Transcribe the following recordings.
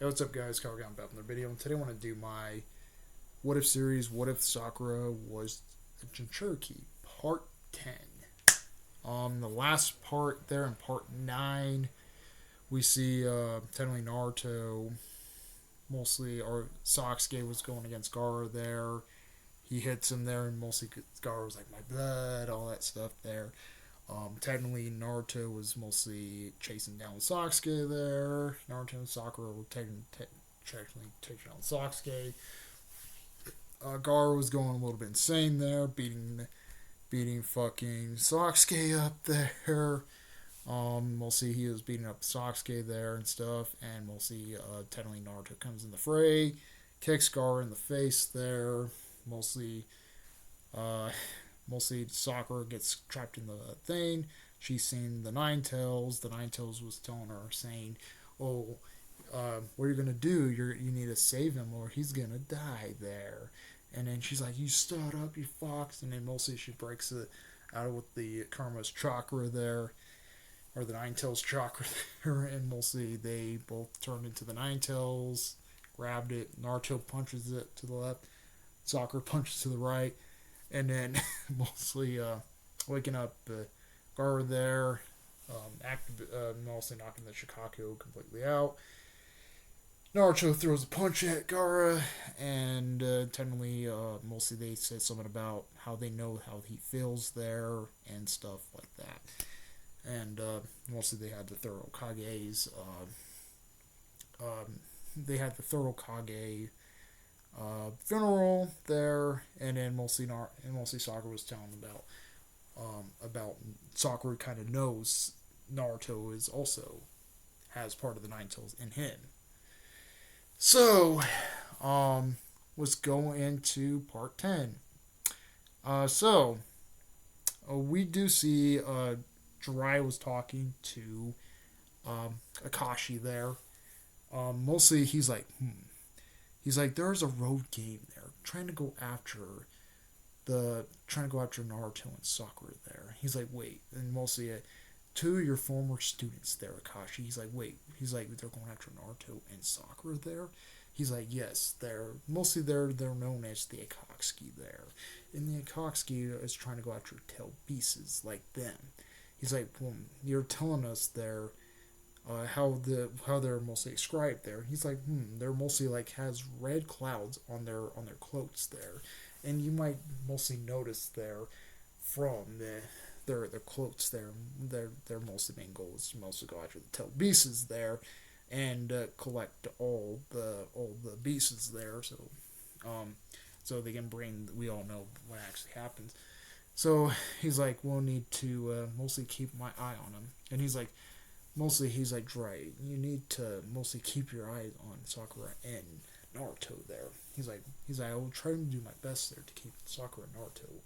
Hey, what's up, guys? Kyle Got back in the video, and today I want to do my What If series. What if Sakura was a Jinchuriki, part 10. The last part there in part 9, we see technically Naruto, mostly, or Sasuke was going against Gaara there. He hits him there, and mostly Gaara was like, my blood, all that stuff there. Technically, Naruto was mostly chasing down Sasuke there. Naruto and Sakura were technically taking down Sasuke. Gaara was going a little bit insane there, beating fucking Sasuke up there. Mostly he was beating up Sasuke there and stuff, and mostly technically Naruto comes in the fray, kicks Gaara in the face there. Uh, Mostly Sakura gets trapped in the thing. She's seen the Nine Tails. The Nine Tails was telling her, saying, "Oh, what you're gonna do? You need to save him, or he's gonna die there." And then she's like, "You stood up, you fox!" And then mostly she breaks it out with the Karma's chakra there, or the Nine Tails chakra there, and mostly they both turned into the Nine Tails. Grabbed it. Naruto punches it to the left. Sakura punches to the right. And then mostly waking up Gaara there, mostly knocking the Shikaku completely out. Naruto throws a punch at Gaara, and technically, mostly they say something about how they know how he feels there and stuff like that. And mostly they had the thorough Kage's. They had the thorough Kage funeral there, and then mostly Sakura was telling about Sakura kind of knows Naruto is also has part of the Nine Tails in him. So, let's go into part 10. We do see Jiraiya was talking to Akashi there. Mostly he's like, He's like, there's a road game there, trying to go after Naruto and Sakura there. He's like, wait, and mostly two of your former students there, Akashi. He's like, wait, they're going after Naruto and Sakura there. He's like, yes, they're known as the Akatsuki there, and the Akatsuki is trying to go after tail beasts like them. He's like, well, you're telling us they're how they're mostly described there. He's like, they're mostly like has red clouds on their cloaks there, and you might mostly notice there from their cloaks there. Their mostly main goal is to mostly go after the tail beasts there, and collect all the beasts there. So they can bring. We all know what actually happens. So he's like, we'll need to mostly keep my eye on him, and he's like. Mostly, he's like, Dre, you need to mostly keep your eyes on Sakura and Naruto there. He's like, I will try to do my best there to keep Sakura and Naruto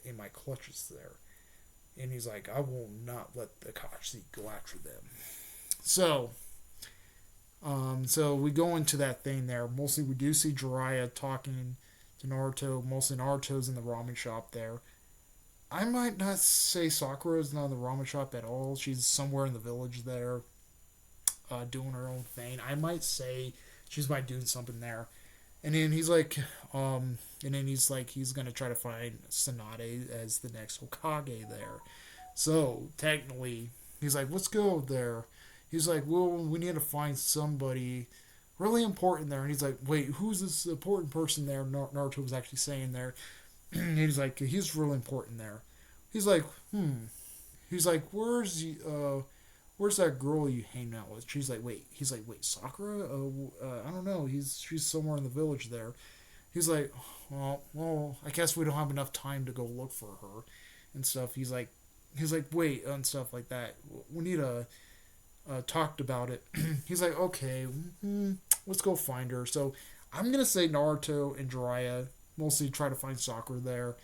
in my clutches there. And he's like, I will not let the Akashi go after them. So we go into that thing there. Mostly, we do see Jiraiya talking to Naruto. Mostly, Naruto's in the ramen shop there. I might not say Sakura is not in the ramen shop at all. She's somewhere in the village there, doing her own thing. I might say she's might doing something there. And then he's like, he's gonna try to find Tsunade as the next Hokage there. So technically, he's like, let's go there. He's like, well, we need to find somebody really important there. And he's like, wait, who's this important person there? Naruto was actually saying there. He's like, he's really important there. He's like, He's like, where's that girl you hang out with? She's like, wait. He's like, wait, Sakura? I don't know. She's somewhere in the village there. He's like, well, I guess we don't have enough time to go look for her and stuff. He's like, wait, and stuff like that. We need to talked about it. He's like, okay, let's go find her. So I'm gonna say Naruto and Jiraiya mostly try to find Sakura there.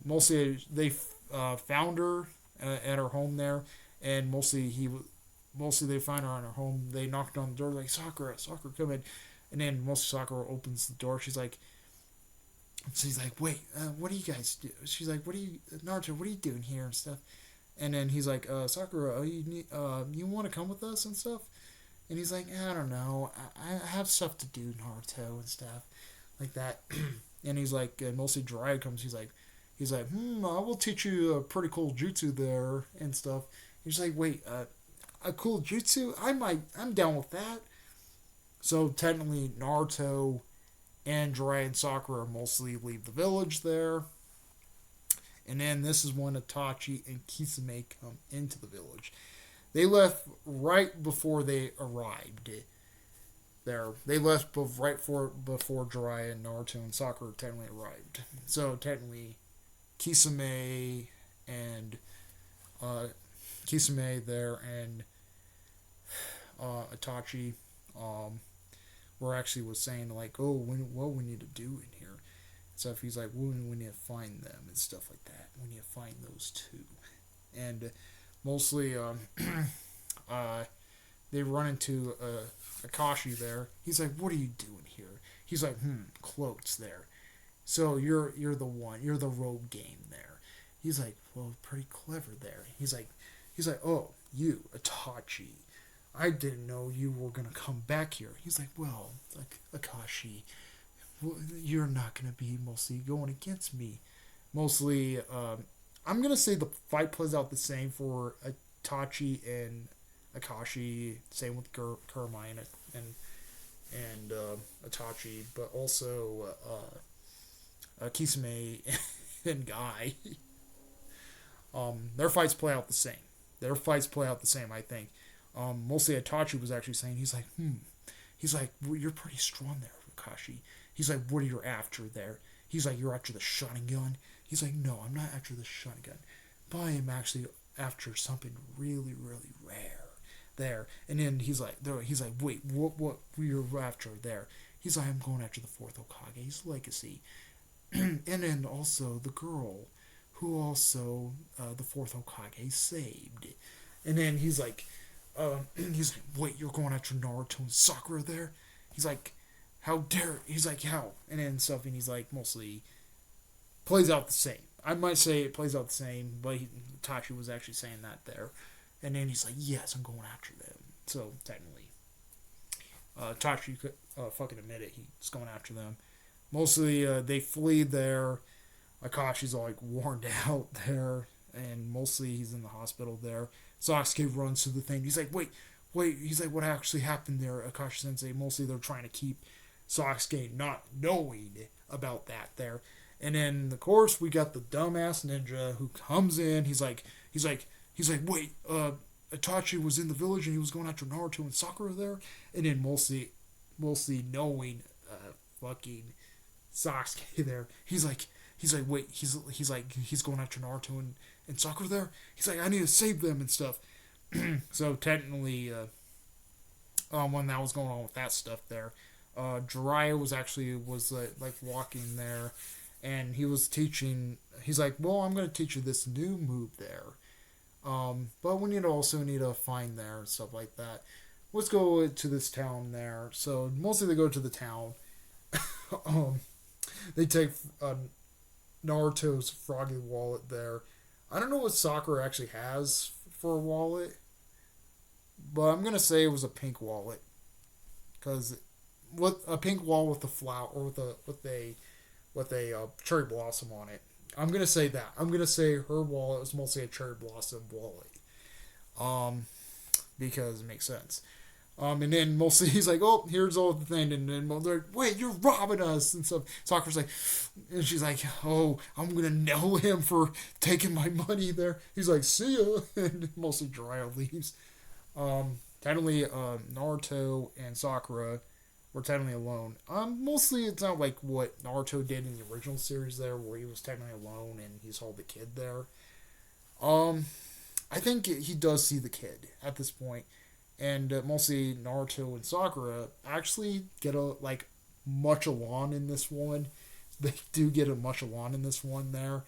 Mostly they found her at her home there, and mostly they find her on her home. They knocked on the door like, Sakura, come in, and then mostly Sakura opens the door. She's like, wait, what do you guys do? She's like, Naruto, what are you doing here and stuff? And then he's like, Sakura, you want to come with us and stuff? And he's like, I don't know, I have stuff to do, Naruto, and stuff like that. And he's like, mostly Jiraiya comes. He's like, I will teach you a pretty cool jutsu there and stuff. He's like, wait, a cool jutsu? I'm down with that. So technically, Naruto and Jiraiya and Sakura mostly leave the village there. And then this is when Itachi and Kisame come into the village. They left right before they arrived there. They left before Jiraiya and Naruto and Sakura technically arrived. So technically, Kisame and uh, Kisame there and Itachi were actually was saying like, oh, what we need to do in here. So if he's like, well, we need to find them and stuff like that. We need to find those two, and mostly they run into Akashi there. He's like, what are you doing here? He's like, cloaks there. So you're the one. You're the rogue game there. He's like, well, pretty clever there. He's like, oh, you Itachi. I didn't know you were gonna come back here. He's like, well, like Akashi, you're not gonna be mostly going against me. Mostly, I'm gonna say the fight plays out the same for Itachi and Akashi. Same with Kurama and Itachi, but also Kisame and Guy. Their fights play out the same. I think. Mostly Itachi was actually saying, he's like, well, you're pretty strong there, Akashi. He's like, what are you after there? He's like, you're after the Sharingan. He's like, no, I'm not after the Sharingan, but I am actually after something really, really rare there. And then he's like, wait, what were you after there? He's like, I'm going after the fourth Hokage's legacy. And then also the girl who also the fourth Hokage saved. And then he's like, wait, you're going after Naruto and Sakura there? He's like, how dare? He's like, how? And then stuff, and he's like, mostly plays out the same. I might say it plays out the same, but Tachi was actually saying that there. And then he's like, yes, I'm going after them. So technically, Tachi could fucking admit it. He's going after them. Mostly, they flee there. Akashi's all like worn out there, and mostly he's in the hospital there. Sasuke runs to the thing. He's like, wait. He's like, what actually happened there, Akashi Sensei? Mostly they're trying to keep Sasuke not knowing about that there. And then, of course, we got the dumbass ninja who comes in. He's like, wait, Itachi was in the village and he was going after Naruto and Sakura there. And then mostly knowing, fucking Sasuke there. He's like, wait, he's going after Naruto and Sakura there. He's like, I need to save them and stuff. So technically, when that was going on with that stuff there, Jiraiya was like walking there, and he was teaching. He's like, well, I'm going to teach you this new move there, but we need to find there and stuff like that. Let's go to this town there. So mostly they go to the town. They take Naruto's froggy wallet there. I don't know what Sakura actually has for a wallet, but I'm gonna say it was a pink wallet, because with a pink wallet with a flower or with a cherry blossom on it. I'm gonna say that. I'm gonna say her wallet was mostly a cherry blossom wallet, because it makes sense. And then mostly he's like, oh, here's all the thing, and then they're like, wait, you're robbing us and stuff. Sakura's like, and she's like, oh, I'm gonna nail him for taking my money there. He's like, see ya, and mostly Jiraiya leaves. Technically, Naruto and Sakura were technically alone. Mostly it's not like what Naruto did in the original series there, where he was technically alone and he saw the kid there. I think he does see the kid at this point. And mostly Naruto and Sakura actually get much along in this one. They do get a much along in this one there.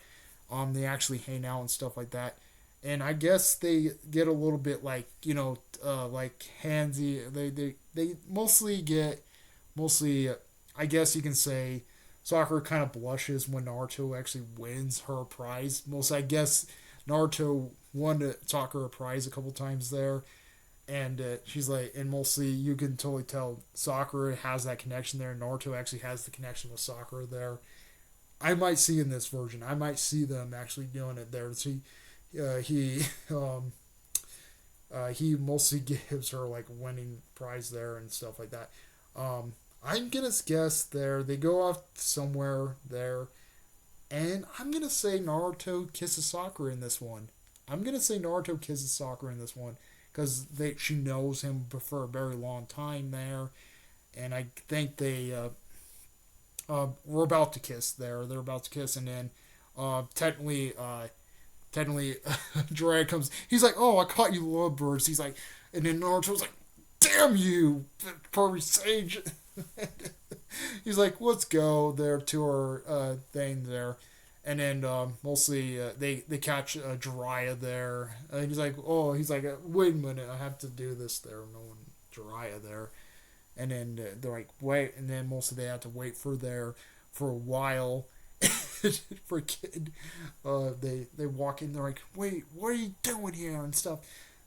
They actually hang out and stuff like that. And I guess they get a little bit like handsy. They mostly I guess you can say Sakura kind of blushes when Naruto actually wins her prize. Mostly I guess Naruto won Sakura a prize a couple times there. And she's like, and mostly you can totally tell Sakura has that connection there. Naruto actually has the connection with Sakura there. I might see in this version. I might see them actually doing it there. See, he he mostly gives her like winning prize there and stuff like that. I'm gonna guess there they go off somewhere there, and I'm gonna say Naruto kisses Sakura in this one. I'm gonna say Naruto kisses Sakura in this one because they she knows him for a very long time there, and I think they were about to kiss there. They're about to kiss, and then technically Jiraiya comes. He's like, "Oh, I caught you, lovebirds." He's like, and then Naruto's like, "Damn you, perfect sage." He's like, "Let's go there to our thing there." And then mostly they catch Jiraiya there. And he's like, "Oh," he's like, "Wait a minute, I have to do this there." No one Jiraiya there. And then they're like, "Wait," and then mostly they have to wait for a while. For a kid, they walk in. They're like, "Wait, what are you doing here?" and stuff.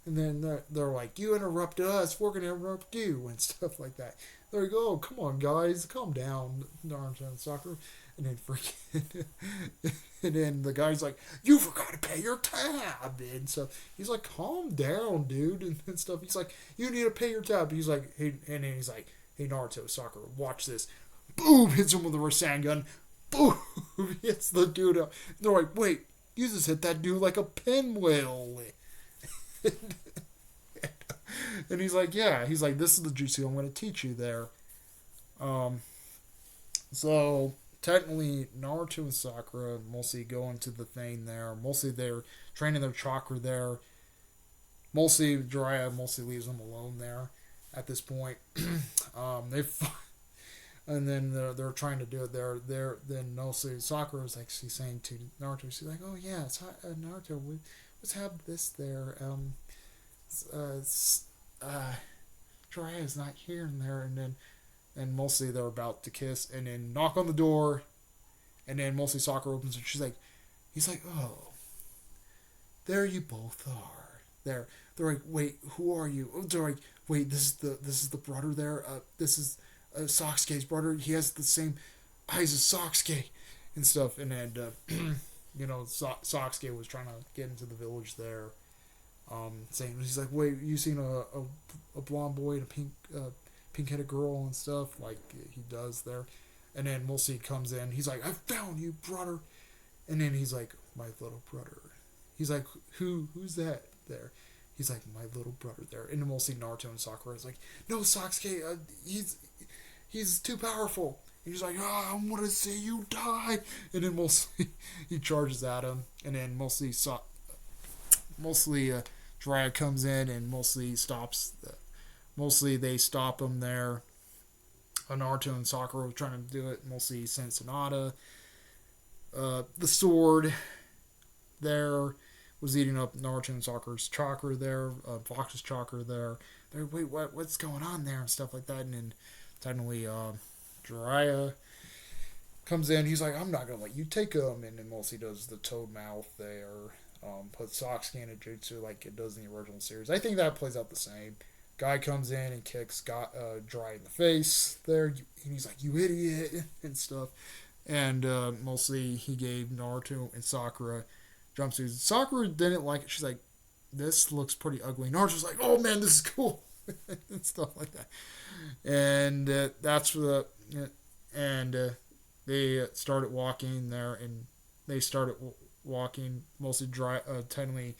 And then they're like, "You interrupted us. We're gonna interrupt you," and stuff like that. There you go. Come on, guys, calm down, Naruto and Sakura. And then freaking, and then the guy's like, "You forgot to pay your tab," and so he's like, "Calm down, dude," and stuff. He's like, "You need to pay your tab." He's like, "Hey," and then he's like, "Hey, Naruto, Sakura, watch this." Boom! Hits him with a Rasengan. Boom! Hits the dude up. They're like, "Wait, you just hit that dude like a pinwheel." And he's like, "Yeah." He's like, "This is the jutsu I'm going to teach you there." Um, so technically, Naruto and Sakura mostly go into the thing there. Mostly they're training their chakra there. Mostly Jiraiya mostly leaves them alone there at this point. They and then they're trying to do it there. Then mostly Sakura is like she's saying to Naruto, she's like, "Oh yeah, it's Naruto. Let's have this there. Uh, uh, Jiraiya is not here and there." And mostly they're about to kiss, and then knock on the door, and then mostly Sakura opens it. She's like, he's like, "Oh, there you both are." There, they're like, "Wait, who are you?" Oh, they're like, "Wait, this is the brother there. This is Sasuke's brother. He has the same eyes as Sasuke and stuff." And then, Sasuke was trying to get into the village there, saying he's like, "Wait, you seen a blonde boy and a pink headed girl and stuff like he does there?" And then mostly comes in. He's like, "I found you, brother." And then he's like, "My little brother." He's like, Who's that there?" He's like, "My little brother there." And then mostly Naruto and Sakura is like, "No, Sasuke, he's too powerful." And he's like, "Oh, I'm gonna see you die." And then mostly he charges at him, and then mostly Jiraiya comes in and mostly stops. Mostly they stop him there. Naruto and Sakura were trying to do it. Mostly sent Sonata. The sword there was eating up Naruto and Sakura's chakra there. Fox's chakra there. They're, "Wait, what's going on there?" and stuff like that. And then suddenly Jiraiya comes in. He's like, "I'm not gonna let you take him." And then mostly does the toad mouth there. Puts Sasuke in a jutsu like it does in the original series. I think that plays out the same. Guy comes in and kicks Dry in the face there, and he's like, "You idiot," and stuff. And mostly he gave Naruto and Sakura jumpsuits. Sakura didn't like it. She's like, "This looks pretty ugly." Naruto's like, "Oh man, this is cool," and stuff like that. And that's the and they started walking there, and they started walking mostly dry. Technically,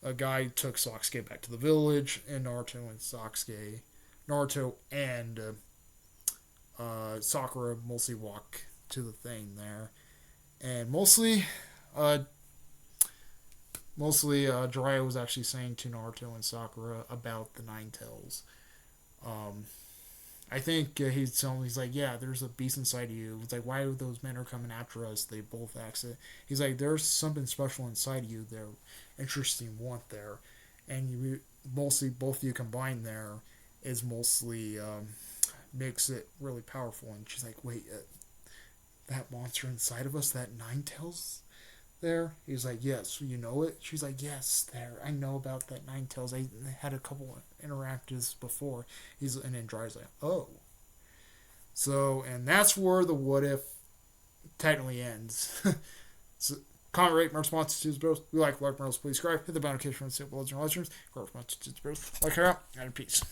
a guy took Sasuke back to the village, and Naruto and Sakura mostly walk to the thing there, and uh, Jiraiya was actually saying to Naruto and Sakura about the Nine Tails. Um, I think he's like, "Yeah, there's a beast inside you." It's like, "Why are those men are coming after us?" They both exit. He's like, "There's something special inside you. They're interesting want there," and you mostly both of you combined there is mostly makes it really powerful. And she's like, "Wait, that monster inside of us, that Nine Tails there? He's like, yes, you know it? She's like, yes, there. I know about that Ninetales. I had a couple interactives before. And then Dry's like, oh. So, and that's where the what if technically ends. So, comment, rate, my response to bros. We like Marbles, please subscribe. Hit the bell notification for the simple legends. Like her out, and peace.